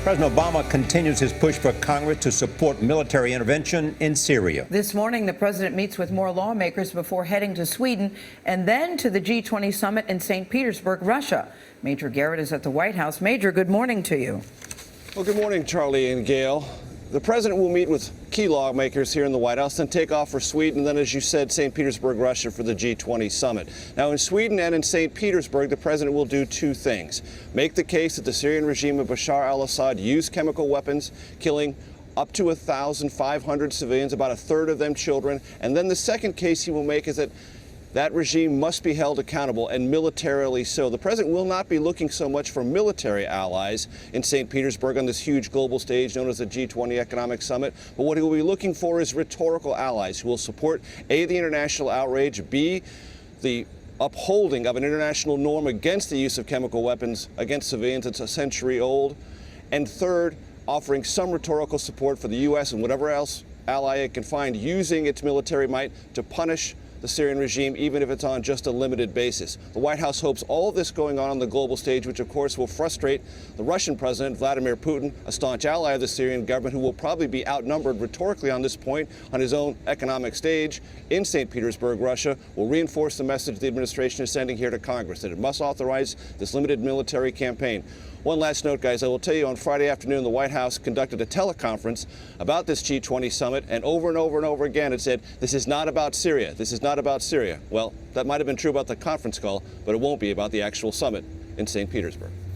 President Obama continues his push for Congress to support military intervention in Syria. This morning, the president meets with more lawmakers before heading to Sweden and then to the G20 summit in St. Petersburg, Russia. Major Garrett is at the White House. Major, good morning to you. Well, good morning, Charlie and Gail. The president will meet with key lawmakers here in the White House, then take off for Sweden, and then, as you said, St. Petersburg, Russia for the G20 summit. Now, in Sweden and in St. Petersburg, the president will do two things. Make the case that the Syrian regime of Bashar al-Assad used chemical weapons, killing up to 1,500 civilians, about a third of them children. And then the second case he will make is that that regime must be held accountable, and militarily so. The president will not be looking so much for military allies in St. Petersburg on this huge global stage known as the G20 Economic Summit, but what he will be looking for is rhetorical allies who will support, A, the international outrage, B, the upholding of an international norm against the use of chemical weapons against civilians that's a century old, and third, offering some rhetorical support for the U.S. and whatever else ally it can find using its military might to punish the Syrian regime, even if it's on just a limited basis. The White House hopes all of this going on the global stage, which of course will frustrate the Russian president, Vladimir Putin, a staunch ally of the Syrian government, who will probably be outnumbered rhetorically on this point on his own economic stage in St. Petersburg, Russia, will reinforce the message the administration is sending here to Congress, that it must authorize this limited military campaign. One last note, guys, I will tell you on Friday afternoon, the White House conducted a teleconference about this G20 summit, and over again it said, this is not about Syria. This is not about Syria. Well, that might have been true about the conference call, but it won't be about the actual summit in St. Petersburg.